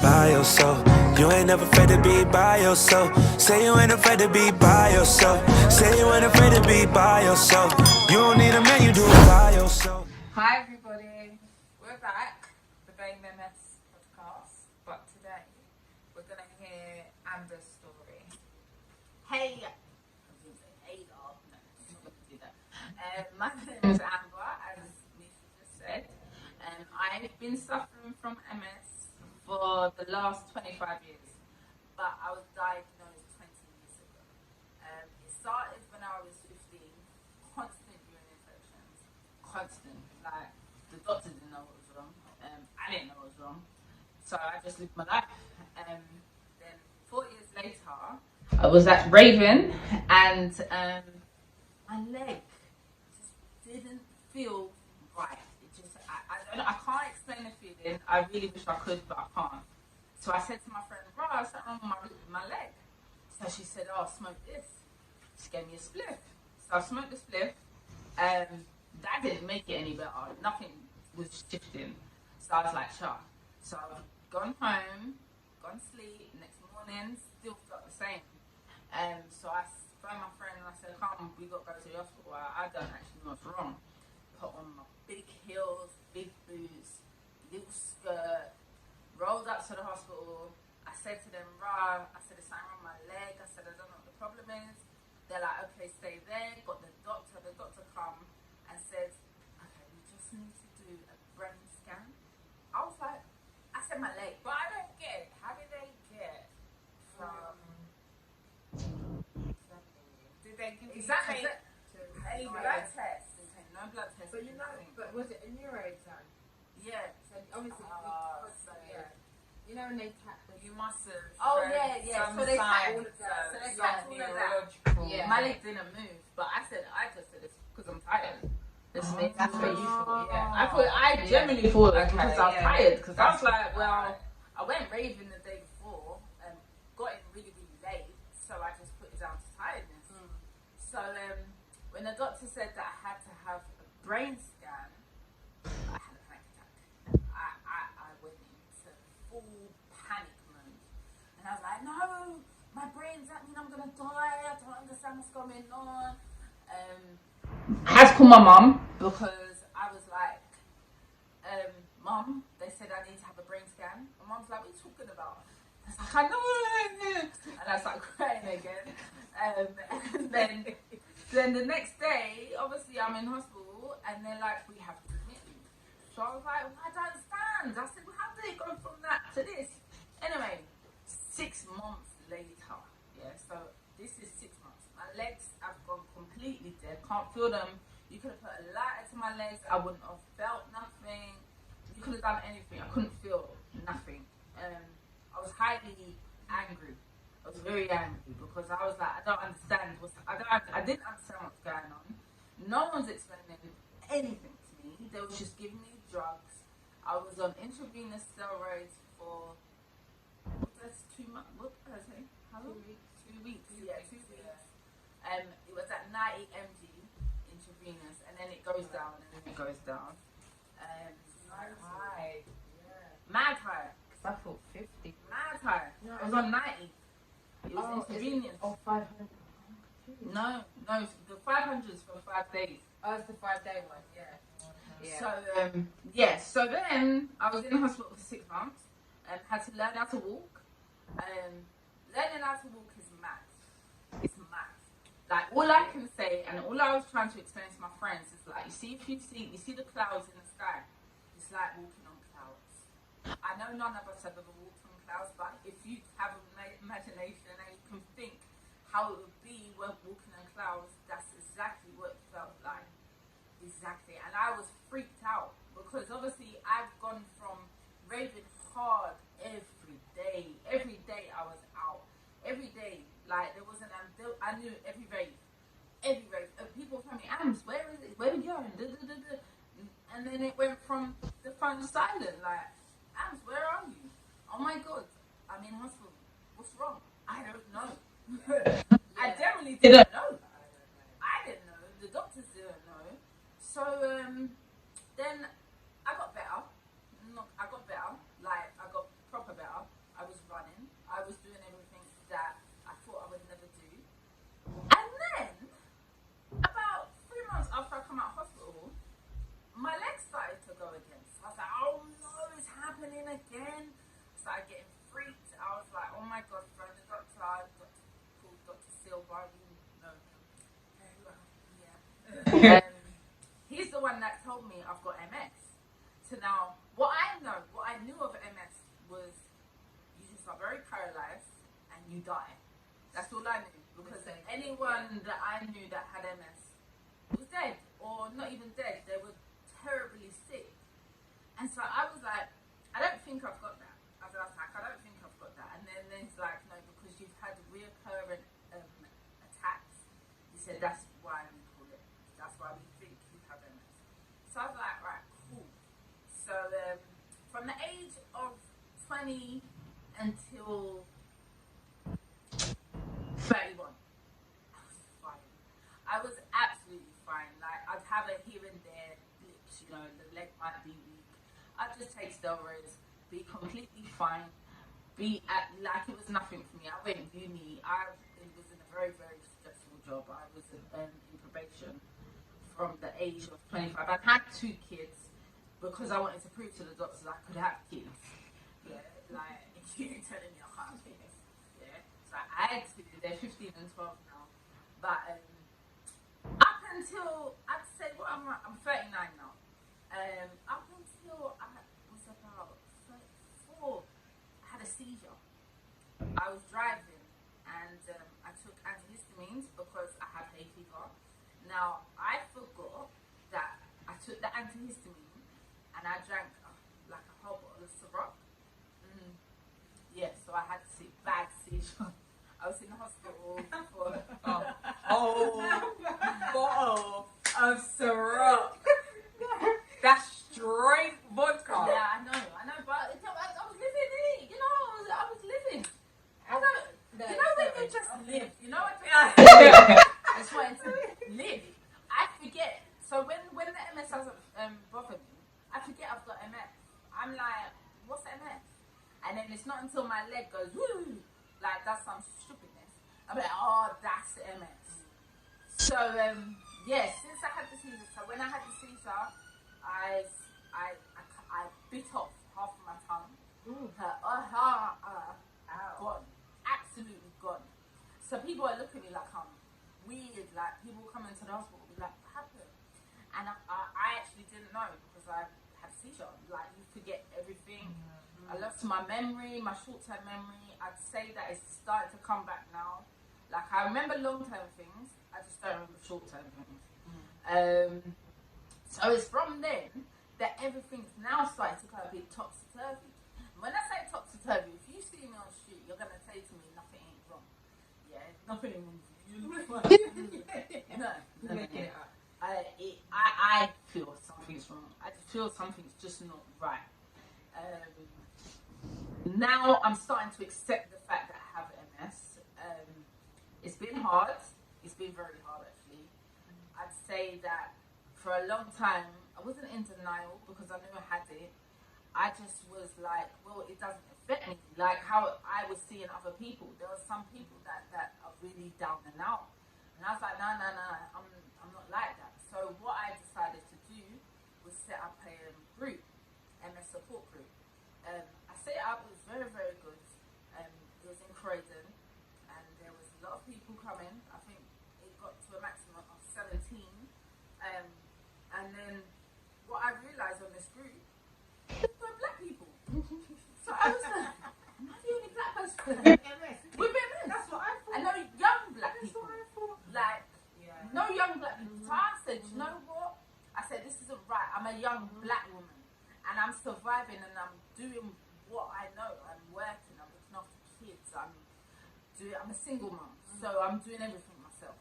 by yourself. You ain't never afraid to be by yourself. Say you ain't afraid to be by yourself. Say you ain't afraid to be by yourself. You don't need a man, you do it by yourself. Hi everybody, we're back, the Bame MS podcast, but today we're going to hear Amber's story. Hey, I was going to say hey y'all, no, I'm not going to do that. My name is Amber, as Misha just said, and I've been suffering from MS for the last 25 years, but I was diagnosed 20 years ago. It started when I was 15, constant urine infections, constant. Like, the doctor didn't know what was wrong. I didn't know what was wrong. So I just lived my life. Then 4 years later, I was at Raven, and my leg just didn't feel right. It just, I can't explain the feeling. I really wish I could, but I can't. So I said to my friend, "Bro, something wrong with my leg." So she said, "Oh, smoke this." She gave me a spliff. So I smoked the spliff. That didn't make it any better. Nothing was shifting. So I was like, "Sure." So I've gone home, gone to sleep. Next morning, still felt the same. So I phoned my friend and I said, "Come, we got to go to the hospital. I don't actually know what's wrong." Put on my big heels, big boots, little skirt, rolled up to the hospital. I said to them, "Rah," I said, "There's something wrong with my leg." I said, "I don't know what the problem is." They're like, "Okay, stay there." Got the doctor come and said, "Okay, we just need to do a brain scan." I was like, I said my leg, but I don't get it. How did they get from... Did they give Exactly. you Any blood test? No blood test. But you know, but was it a neuro exam? Yeah. So obviously, yeah. You know when they tap the... You must have. Oh yeah. So they tap all of that. So they tap all of that. Yeah. My leg didn't move, but I just said it's because I'm tired. That's what you thought. Yeah. I genuinely thought it because I was tired. Because I was like, well, I went raving the day before and got in really late, so I just put it down to tiredness. So when the doctor said that I had to have a brain scan, I had a panic attack. I went into full panic mode. And I was like, "No, my brain's that mean I'm gonna die. I don't understand what's going on." I had to call my mum because I was like, "Mum, they said I need to have a brain scan." My mum's like, "What are you talking about?" I was like, "I know." And I started crying again. And then the next day, obviously I'm in hospital, and they're like, "We have to admit you." So I was like, "I don't understand." I said, "Well, how did it go from that to this?" Anyway, 6 months later, yeah, so this is 6 months. My legs have gone completely dead, can't feel them. You could have put a lighter to my legs, I wouldn't have felt nothing. You could have done anything, I couldn't feel nothing. I was highly angry. I was very angry because I was like, I don't understand I didn't understand what's going on. No one's explaining anything to me. They were just giving me drugs. I was on intravenous steroids for that's 2 months. What did I say? How long? 2 weeks. Yeah, 2 weeks. It was at 90 mg intravenous, and then it goes down, and then it goes down. High. Yeah. Mad high. Cause I thought 50. Mad high. No, I was on 90. It was intravenous. Oh, 500. No, the 500 is for 5 days. Oh, it's the 5-day one, yeah. So then I was in the hospital for 6 months and had to learn how to walk. Learning how to walk is mad. It's mad. Like, all I can say, and all I was trying to explain to my friends is like, you see the clouds in the sky. It's like walking on clouds. I know none of us have ever walked on clouds, but if you have an imagination and you can think how it would be when walking on clouds, that's exactly what it felt like. Exactly. And I was freaked out because obviously I've gone from raving hard every day. Every day I was out. Every day. Like, there wasn't, I knew every rave. People tell me, "Ams, where is it? Where are we going?" And then it went from the phone silent, like, "Ams, where are you?" "Oh my God, I'm in hospital. What's wrong?" "I don't know." I definitely didn't know. I didn't know. The doctors didn't know. So then I got better. I got better. Like, I got proper better. go again. So I was like, oh no, it's happening again. Started getting freaked. I was like, oh my god, phone the doctor. I got to call Dr. Silva. No, yeah. He's the one that told me I've got MS. So now, what I knew of MS was you just are very paralyzed and you die. That's all I knew, because anyone that I knew that had MS was dead, or not even dead. They were terribly sick. And so I was like, I don't think I've got that. I was like, I don't think I've got that. And then he's like, no, because you've had reoccurring attacks. He said, that's why we call it. That's why we think you have MS. So I was like, right, cool. So from the age of 20 until 31, I was fine. I was absolutely fine. Like, I'd have a here and there blips, you know, the leg might be weak. I'd just take steroids, be completely fine, be at, like it was nothing for me. I went uni, it was in a very, very stressful job. I was in probation from the age of 25. I had 2 kids because I wanted to prove to the doctors I could have kids. Yeah, like, you're telling me I can't have kids. Yeah, so I had 2, they're 15 and 12 now. But up until, I'd say, well, I'm 39 now. Up until I was about 34, I had a seizure. I was driving and I took antihistamines because I had hay fever. Now, I forgot that I took the antihistamine and I drank like a whole bottle of syrup. Yeah, so I had a bad seizure. I was in the hospital for a whole bottle of syrup. That's straight vodka. Yeah, I know, but I was living it. You know, I was living. I don't. You know when you just live. You know, I just wanted to live. I forget. So when the MS doesn't bother me, I forget I've got MS. I'm like, what's MS? And then it's not until my leg goes woo, like that's some stupidness. I'm like, oh, that's MS. So yeah, since I had the seizure, so when I had the seizure, I bit off half of my tongue. Gone, absolutely gone. So people are looking at me like I'm weird. Like people come into the hospital and be like, what happened? And I actually didn't know because I had a seizure. Like you forget everything. I lost my memory, my short-term memory. I'd say that it's starting to come back now. Like I remember long-term things, I just don't remember short-term things. So it's from then that everything's now starting to go a bit topsy-turvy. When I say topsy-turvy, if you see me on the street, you're gonna say to me, nothing ain't wrong. Yeah, nothing ain't wrong. You look fine. No. I feel something's wrong. I feel something's just not right. Now I'm starting to accept the fact that I have MS. It's been hard. It's been very hard actually. I'd say that for a long time I wasn't in denial because I knew I had it. I just was like, well, it doesn't affect me. Like how I was seeing other people. There were some people that are really down and out. And I was like, no, I'm not like that. So what I decided to do was set up a group, MS support group. I set it up, it was very, very good. It was in Croydon and there was a lot of people coming. I think it got to a maximum of 17. And then what I realised on this group, were black people. So I was like, am I the only black person? With MS. That's what I thought. And no young black people. Like, no young black people. So I said, you know what? I said, this isn't right. I'm a young black woman. And I'm surviving and I'm doing what I know. I'm working, I'm looking after kids. I'm a single mom. So I'm doing everything myself.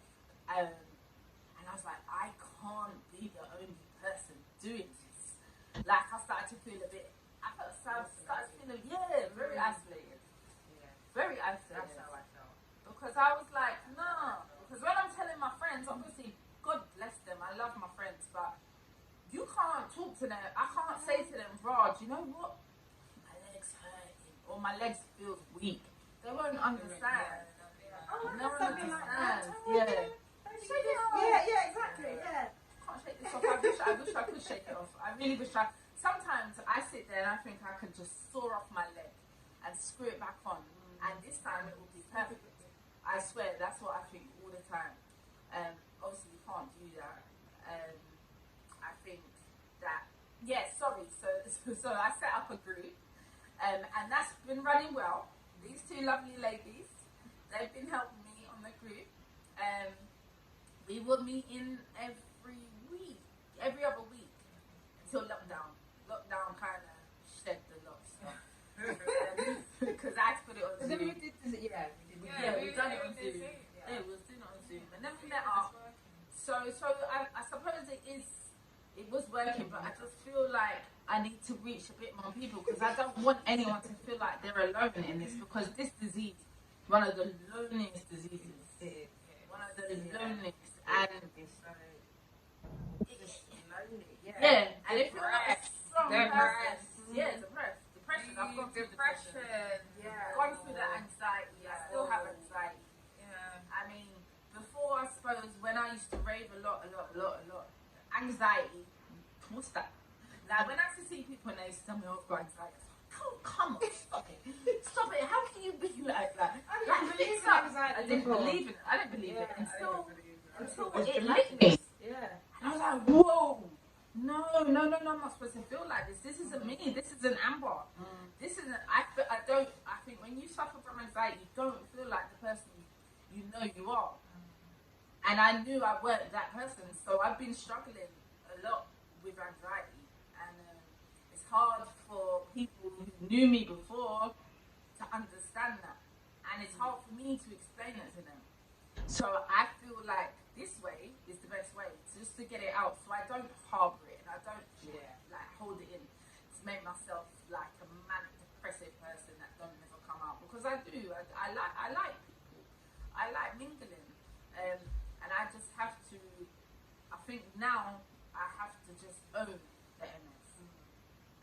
And I was like, I can't be the only person doing this. Like I started to feel a bit, started feeling, very isolated. Yeah. Very isolated. That's how I felt. Because I was like, no. Because when I'm telling my friends, obviously, God bless them, I love my friends, but you can't talk to them. I can't say to them, Raj, you know what? My legs hurting, or my legs feel weak. They won't understand. No one understands. Yeah. Shake it off. Yeah, exactly. Yeah. Can't shake this off. I wish I could shake it off. I really wish I. sometimes I sit there and I think I can just saw off my leg and screw it back on, and this time it will be perfect. I swear, that's what I think all the time. Obviously, you can't do that. I think that, yeah, sorry. So I set up a group, and that's been running well. These two lovely ladies, they've been helping me on the group. We were meeting every other week until lockdown. Lockdown kind of shed the lot of stuff. Because I had to put it on Zoom. We did, We've done it on Zoom. Yeah, we was doing it on Zoom. And then we met up. So I suppose it was working, but I just feel like I need to reach a bit more people because I don't want anyone to feel like they're alone in this, because this disease, one of the loneliest diseases. One of the loneliest. And and if you're not a strong person, depression. I've gone through depression. Gone through the anxiety. I still have anxiety. I mean, before, I suppose, when I used to rave a lot, anxiety, what's that? Like, when I used to see people and they used to tell me, oh, I've got anxiety, oh, come on, stop it. Stop it. How can you be like that? I didn't believe it. I didn't believe it until it hit me. And I was like, whoa. No, I'm not supposed to feel like this. This isn't me. This isn't Amber. This isn't, I think when you suffer from anxiety, you don't feel like the person you know you are. And I knew I weren't that person, so I've been struggling a lot with anxiety. And it's hard for people who knew me before to understand that. And it's hard for me to explain it to them. So I feel like this way is the best way, just to get it out, so I don't harbour it and I don't like hold it in to make myself like a manic depressive person that don't ever come out, because I do. I like people, I like mingling, and I just have to. I think now I have to just own the MS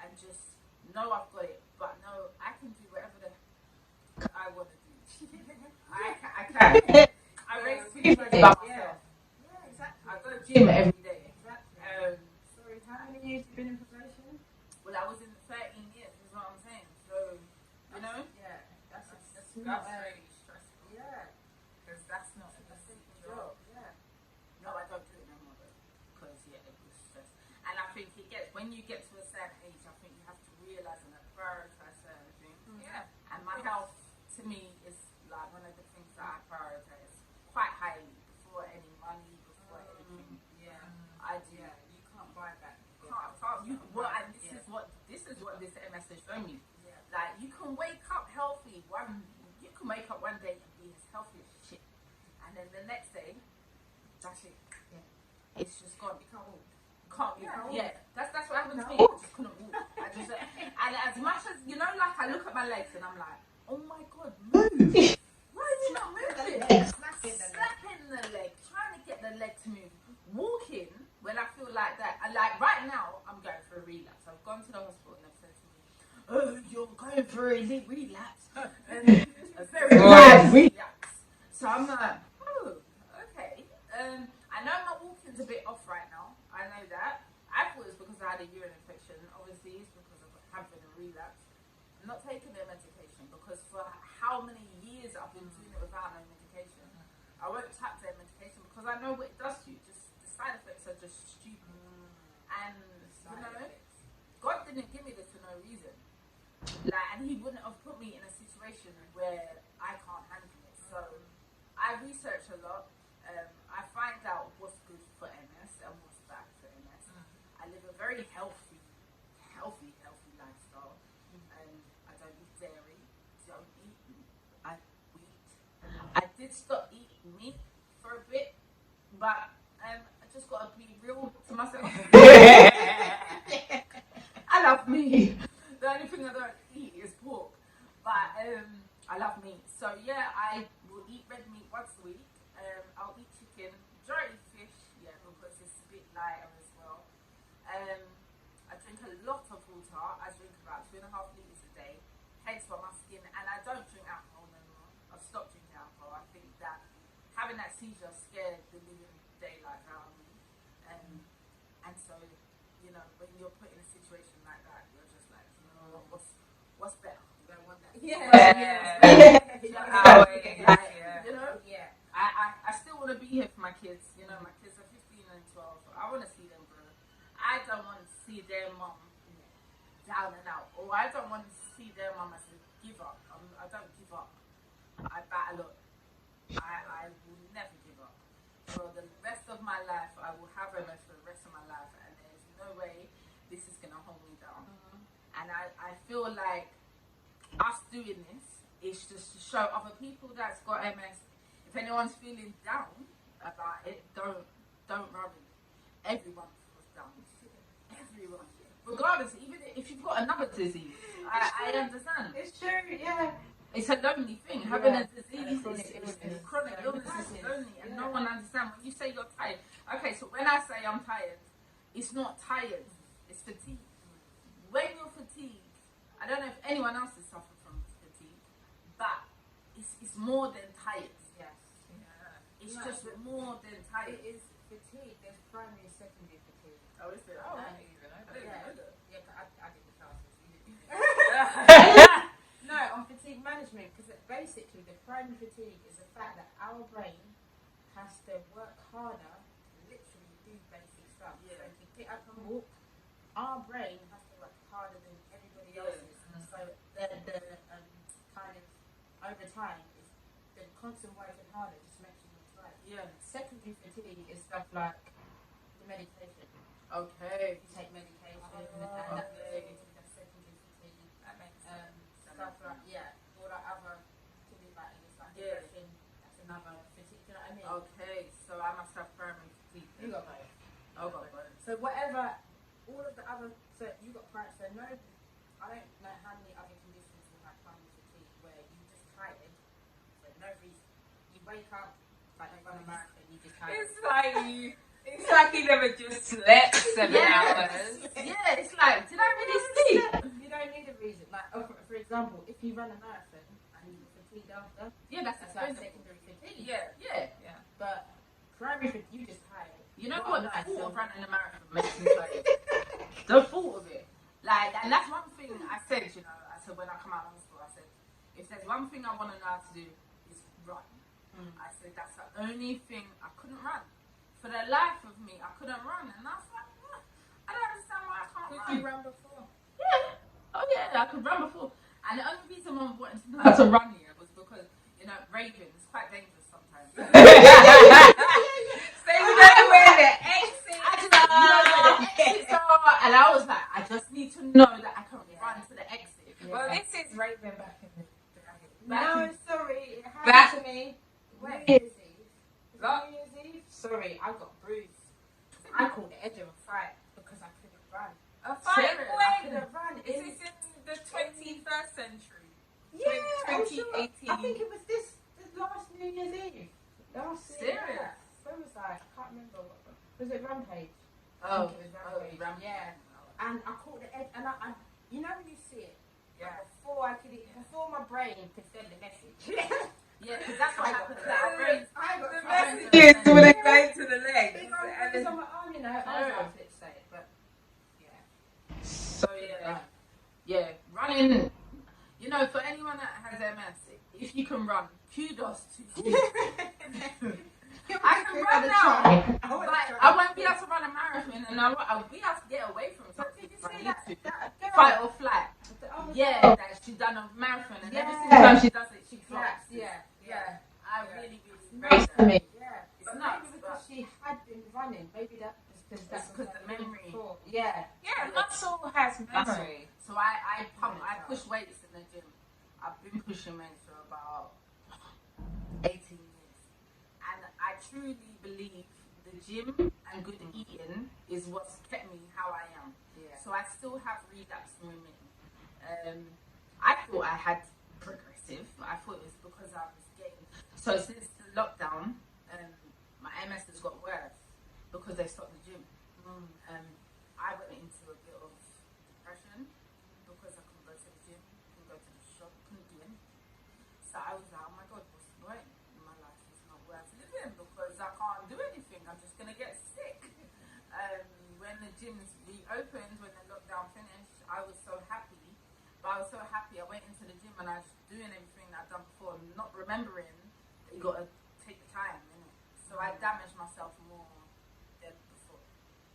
and just know I've got it, but know I can do whatever the I want to do. I can. I raise people by myself. Exactly. I go to gym every day. Exactly. Sorry, how many years have you been in probation? Well, I was in 13 years, is what I'm saying. So, you know? Yeah. That's really stressful. Yeah. Because that's not a simple job. Yeah. No, I don't do it no more though. Because, it was stress. And I think when you get to a certain age, I think you have to realise and prioritise certain things. Yeah. And my health, to me, is like one of the things that I prioritise quite highly, before any money, before anything. I do. Yeah, you can't buy that. And this is what this MS has shown me. Like, you can wake up healthy you can wake up one day and be as healthy as shit, and then the next day, that's it. It's just gone. You can't walk. That's what happened to me. I just couldn't walk. And as much as, like, I look at my legs and I'm like, oh my god, move. Why are you not moving? Slapping the leg, trying to get the leg to move. Walking, when I feel like that, like right now, I'm going for a relapse. I've gone to the hospital and they've said to me, oh, you're going for a relapse. A very bad relapse. So I'm like, oh, okay. I know my walking's a bit off right now. I know that. I thought it was because I had a urine infection. Obviously, it's because of having a relapse. I'm not taking their medication because for how many years I've been doing it without no medication. I won't tap their medication because I know what it does to you. Just the side effects are just stupid. And God didn't give me this for no reason. Like, and He wouldn't have put me in a situation where I can't handle it. So I research a lot. I find out what's good for MS and what's bad for MS. I live a very healthy lifestyle. I don't eat dairy. I wheat. I did stop eating meat for a bit, but I just gotta be real to myself. I love meat. The only thing I don't eat is pork, but I love meat. So I will eat red meat once a week. I'll eat chicken, majority fish, because it's a bit lighter as well. I drink a lot of water. I drink about 2.5 litres a day, hence why my skin, and I don't drink alcohol no more. I've stopped drinking alcohol. I think that having that seizure scared the living daylight out of me. And so you know, when you're put in a situation like that, you're just like, you know, what's better? You don't want that. Yeah. You know? Yeah. I still want to be here for my kids. You know, my kids are 15 and 12. I want to see them grow. I don't want to see their mum down and out. Or I don't want to see their mum as a give up. I don't give up. I battle up. I will never give up. For the rest of my life, I will have MS for the rest of my life, and there's no way this is going to hold me down. And I feel like us doing this is just to show other people that's got MS. If anyone's feeling down about it, don't worry. Everyone feels down. Everyone. Regardless, even if you've got another disease, I understand. It's true, yeah. It's a lonely thing. Having a disease is chronic illness is lonely, and no one understands. When you say you're tired, okay, so when I say I'm tired, it's not tired, it's fatigue. When you're fatigued, I don't know if anyone else has suffered from fatigue, but it's more than tired. Yes. Yeah. It's just more than tired. It is fatigue. There's primary and secondary fatigue. Oh, is it? Oh, I didn't even know that. Yeah, I did the classes. No, on fatigue management, because basically the primary fatigue is the fact that our brain has to work harder to literally do basic stuff. Yeah. So to get up and walk, our brain has to work harder than everybody else's. So the kind of over time, the constant working harder just makes you more tired. Yeah. Secondary fatigue is stuff like the medication. Okay. You take medication and that secondary fatigue. That makes stuff like all that other things like it's like depression. That's another fatigue. Do you know what I mean? Okay, so I must have primary fatigue. You got both. I got both. So whatever, all of the other. So you got primary. So no, I don't know how many other conditions will have primary fatigue where you just tired for no reason. You wake up like you run a marathon. You just tired. It's like you never just slept 7 hours. Yeah, it's like, did I really sleep? You don't need a reason. Like, for example, if you run a marathon and you're fatigued after, That's like secondary fatigue. Yeah. But primary fatigue, you just tired. You know what? The thought of running a marathon makes me tired. The thought of it. Like, and that's one thing I said, you know, I said when I come out of hospital, I said, if there's one thing I want to know how to do, is run. I said, that's the only thing I couldn't run. For the life of me, I couldn't run. And I was like, I don't understand why I can't run. Could you run before? Yeah. Oh, yeah, I could run before. And the only reason I wanted to know how to run here was because, you know, raving is quite dangerous sometimes. So you know where the exits are. You know where the exits are. And I was like, I just need to know that I can run to the exit. Yeah. Well, this is raving back in the No, sorry. It happened to me. When? New Year's Eve. What? New Year's Eve? Sorry, I got bruised. I called the edge of a fight because I couldn't run. A fight I when? couldn't run. Is this in the 21st century? Yeah, I'm sure. 2018. I think it was this last New Year's Eve. Last year. Serious? When was that? I can't remember. Was it Rampage? Oh, It was Rampage. Yeah. And I caught the edge, and I you know when you see it, Yeah. before my brain could send the message. Yeah, because that's what happened. I got The tired. messages when it goes to the legs. Big old bruise on my arm, you know. I was like, let's say it, but yeah. So yeah, running. You know, for anyone that has MS, if you can run, kudos to you. I can run now, but I won't be able to run a marathon, and I'll be able to get away from something. Did you if I see need to. that girl? Fight or flight. Oh, Yeah, that she done a marathon, and every single time she does it, she Flaps, flops. yeah. I Yeah. really Nuts rate to that. me. Yeah. It's But nuts, maybe because she had been running. Maybe that was because It's 'cause the memory. Before. Yeah. Yeah, muscle has memory. So I push weights in the gym. I've been pushing weights for about 18 years, and I truly believe the gym and good eating is what's kept me how I am. Yeah. So I still have relapse women. I thought I had progressive. I thought it was because I was getting. So since the lockdown, my MS has got worse because they stopped the gym. I went into a bit of depression because I couldn't go to the gym, couldn't go to the shop, couldn't do anything. So I was like, oh my God, what's the point? My life is not worth living because I can't do anything. I'm just gonna get sick. When the gyms opened, when the lockdown finished, I was so happy. But I was so happy. I went into the gym and I was doing everything that I'd done before, not remembering that you got to take the time, innit? So I damaged myself more than before.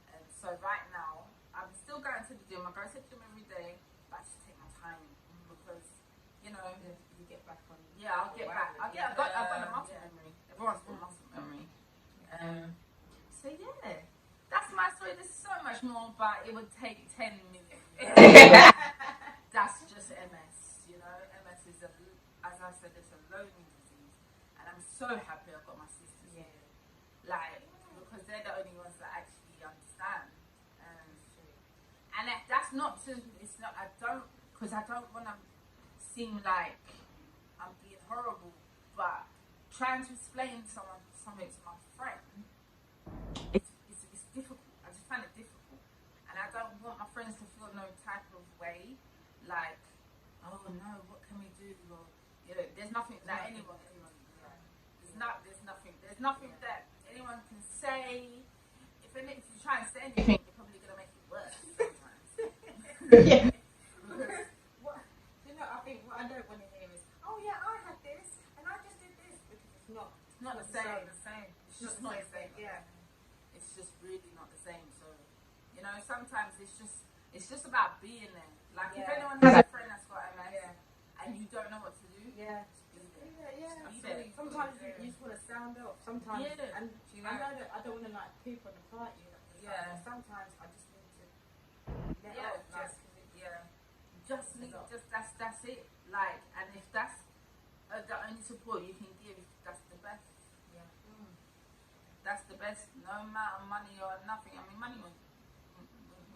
And so right now, I'm still going to the gym. I go to the gym every day, but I just take my time because, you know, You get back on. yeah, I'll get back. I've got the muscle memory. Everyone's got muscle memory. So yeah, that's my story. There's so much more, but it would take 10 minutes. That's just MS, you know. MS is as I said, it's a loaning disease, and I'm so happy I've got my sisters here, like because they're the only ones that actually understand. And that's not to. It's not. I don't because I don't want to seem like I'm being horrible, but trying to explain something to my friend, it's difficult. I just find it difficult, and I don't want my friends to feel no type of way, like, oh no, what can we do? Or, you know, there's nothing that anyone there's nothing that anyone can say. If you try and say anything, you're probably gonna make it worse sometimes. Yeah. What, you know, I think what I don't want to hear is, oh yeah, I had this and I just did this, because it's not. It's not the same. It's just not the same. Yeah. It's just really not the same. So, you know, sometimes it's just about being there. Like if anyone has a friend that's got MS and you don't know what to do, Yeah. just be there. Yeah. Just be there. Sometimes you just want to sound off. Sometimes, and you I know that I don't want to like poop on the party. Yeah. Sometimes I just need to let Yeah, off. Like, that's it. Like, and if that's the only support you can give, that's the best. yeah. That's the best. No amount of money or nothing. I mean, money won't.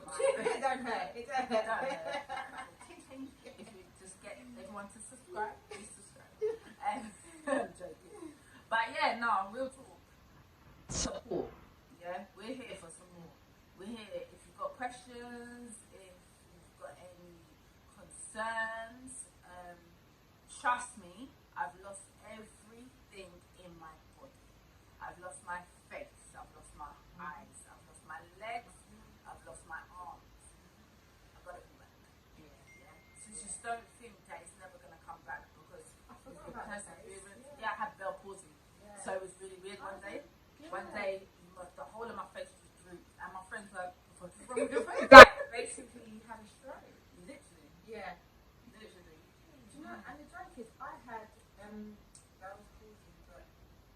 It don't hurt. It don't hurt. If you just get everyone to subscribe, please subscribe. I'm joking. But yeah, no, real talk. Support. Yeah, we're here for some more. We're here if you've got questions, if you've got any concerns. Trust me, I've lost everything in my body. I've lost my face, I've lost my eyes, I've lost my legs, I've lost my arms. I've got it all back. Yeah. So just don't think that it's never going to come back because with the perseverance. Yeah, I had Bell palsy. So it was really weird one day. One day, the whole of my face was drooped, and my friends were like, what's wrong with your face? Basically, you had a stroke. Literally. Yeah. Literally. Do you know, and the joke is, I had Bell's palsy, but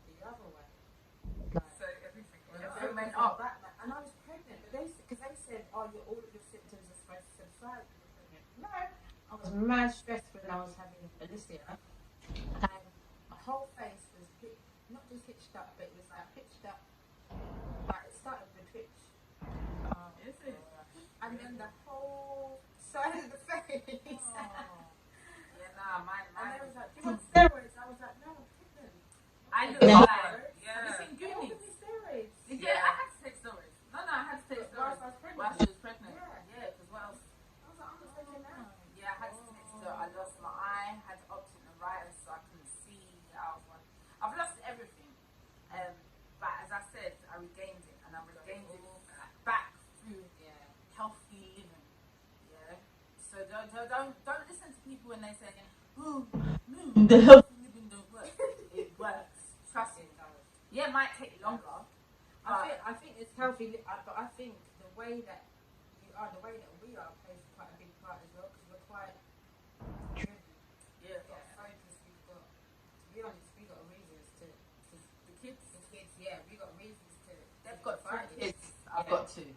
the other way. So everything went up. Everything went up. And I was pregnant, but because they said, oh, all of your symptoms are supposed to subside when you're pregnant. No, I was mad stressed when I was having Alicia, and my whole face was not just hitched up, but it was like pitched up. But it started with a twitch. Is it? And then the whole side of the face. Yeah, nah, mine. And they was like, do you want steroids? I was like, no, I'm pregnant. I look like. Yeah. Have you seen They Goonies? offered me steroids. Yeah, I had to take steroids. No, I had to take Whilst steroids I was pregnant. while she was pregnant. Yeah. Yeah, because what else? I was like, I'm not taking that. Yeah, I had to take steroids. I lost my eye, had optic neuritis, so I couldn't see. I've lost everything. But as I said, I regained it, and I regained it back through healthy living. Yeah. So don't listen to people when they say, "Oh, no, the healthy living don't work." It works. Trust me. Yeah, it might take longer. I think it's healthy, but I think the way that you are, the way that we are, plays quite a big part as well, because we're quite driven. Yeah. We've got focus. We've got, to be honest, we got reasons to The kids. yeah, we got reasons to. They've got fight three it. kids. I've got two.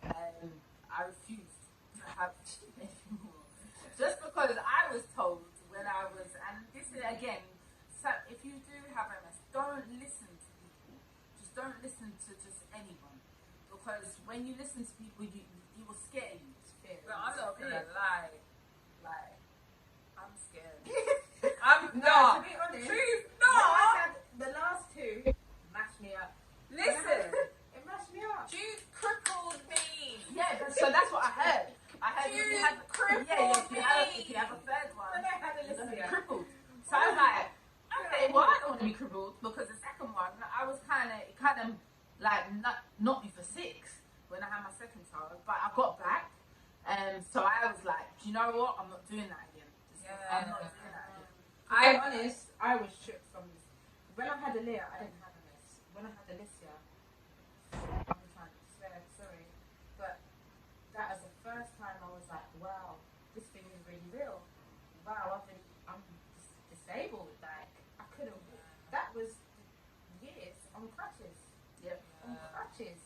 I refuse to have anymore. Just because I was told when I was, and this is again, so if you do have MS, don't listen to people. Just don't listen to just anyone. Because when you listen to people, you will scare you. But I'm not gonna lie. Like, I'm scared. No, to be honest, She's I not. had the last two mashed me up. Listen, It mashed me up. you crippled me. Yeah, so that's what I heard. I heard if you have crippled if you have a third one, When I had you're gonna be Alicia. crippled. So I was like, okay, well I don't want to be crippled because the second one, I was kind of like knocked me for 6 when I had my second child, but I got back. So I was like, do you know what? I'm not doing that again. I'm not doing that again. To be honest, I was shook from this. When I had Aaliyah, I didn't have MS. When I had Alicia, I'm trying to swear, sorry, but that was the first time I was like, wow, this thing is really real. Wow, I'm disabled. Like, I couldn't walk. That was years on crutches. Yep. On crutches.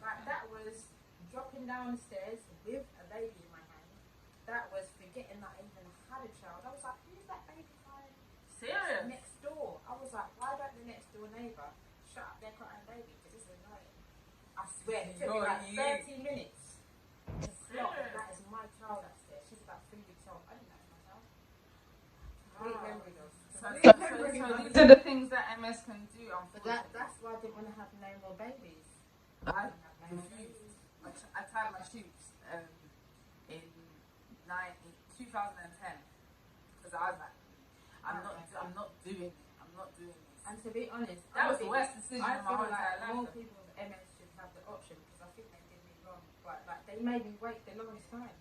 Like, that was dropping down the stairs with a baby in my hand. That was forgetting that I even had a child. I was like, who's that baby crying? Serious? Next door. I was like, why don't the next door neighbour shut up their crying baby? Because it's annoying. I swear, it took me like 30 minutes to clock. That is my child upstairs. She's about 3 weeks old. I didn't know it was my child. Complete memory loss. So these are the things that MS can do, But that's why I didn't want to have no more babies. I didn't have no more babies. I tied my shoes in 2010 because I was like, I'm not doing it. I'm not doing this. And to be honest, That was the worst decision I of my feel whole like entire more life. people with MS should have the option because I think they did me wrong. But like they made me wait the longest time.